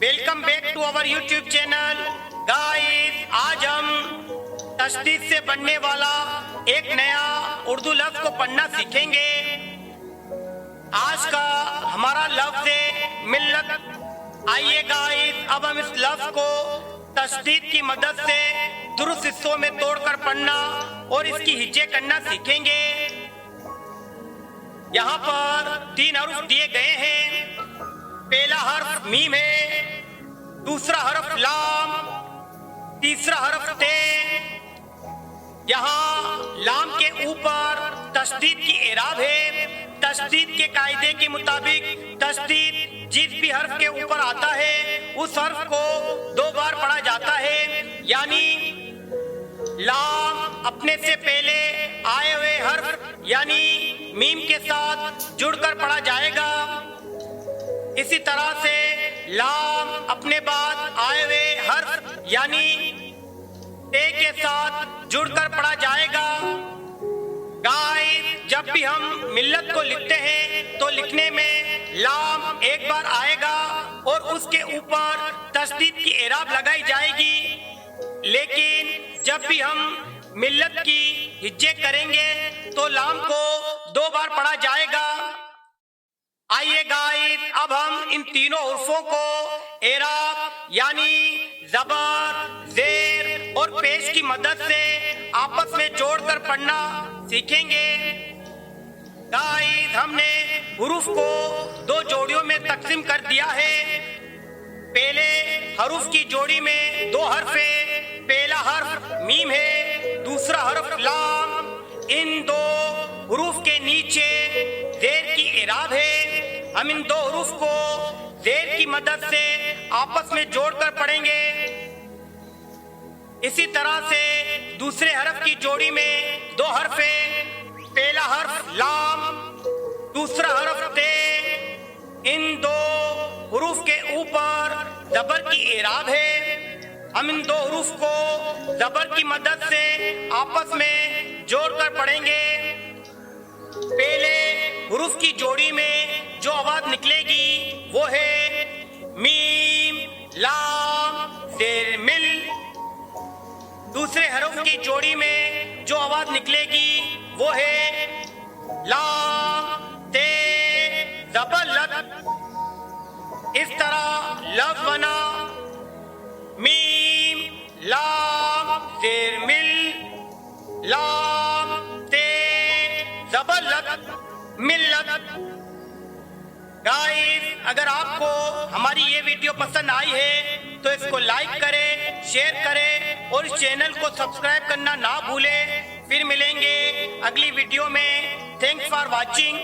Welcome back to our YouTube channel. Guys, आज हम तशदीद से बनने वाला एक नया उर्दू लफ्ज को पढ़ना सीखेंगे। आज का हमारा लफ्ज है मिल्लत। आइए गाइस, अब हम इस लफ्ज को तशदीद की मदद से दुरुस्त हिस्सों में तोड़कर पढ़ना और इसकी हिज्जे करना सीखेंगे। यहाँ पर 3 हर्फ दिए गए हैं। पहला हर्फ मीम है, दूसरा हर्फ लाम, तीसरा हर्फ ते। यहाँ लाम के ऊपर तशदीद की एराब है। तशदीद के कायदे के मुताबिक तशदीद जिस भी हर्फ के ऊपर आता है उस हर्फ को 2 बार पढ़ा जाता है, यानी लाम अपने से पहले आए हुए हर्फ यानी मीम के साथ जुड़कर पढ़ा जाएगा। इसी तरह से लाम अपने बाद आए हुए हर्फ यानी ते के साथ जुड़कर पढ़ा जाएगा। गाइस, जब भी हम मिल्लत को लिखते हैं तो लिखने में लाम एक बार आएगा और उसके ऊपर तशदीद की एराब लगाई जाएगी। लेकिन जब भी हम मिल्लत की हिज्जे करेंगे तो लाम को 2 बार पढ़ा जाएगा। आइए गाइस, अब हम इन तीनों हुर्फों को एराब यानी जबर, जेर और पेश की मदद से आपस में जोड़कर पढ़ना सीखेंगे। गाइस, हमने हुरूफ को 2 जोड़ियों में तकसीम कर दिया है। पहले हरूफ की जोड़ी में 2 हर्फ है। पहला हर्फ मीम है, दूसरा हर्फ लाम। इन 2 हुरूफ के नीचे जेर की एराब है। हम इन 2 हुरूफ को जेर की मदद से आपस में जोड़कर पढ़ेंगे। इसी तरह से दूसरे हर्फ की जोड़ी में 2 हर्फ है। पहला हर्फ लाम, दूसरा हर्फ ते। इन 2 हुरूफ के ऊपर जबर की एराब है। हम इन 2 हुरूफ को जबर की मदद से आपस में जोड़कर पढ़ेंगे। पहले हुरूफ की जोड़ी में जो आवाज निकलेगी वो है मीम, लाम, जेर, मिल। दूसरे हरूफ की जोड़ी में जो आवाज निकलेगी वो है लाम, ते, जबर, लत। इस तरह लफ्ज बना मीम, लाम, जेर, मिल, लाम, ते, जबर, लत, मिल्लत। गाइस, अगर आपको हमारी ये वीडियो पसंद आई है तो इसको लाइक करें, शेयर करें और इस चैनल को सब्सक्राइब करना ना भूलें। फिर मिलेंगे अगली वीडियो में। Thanks for watching.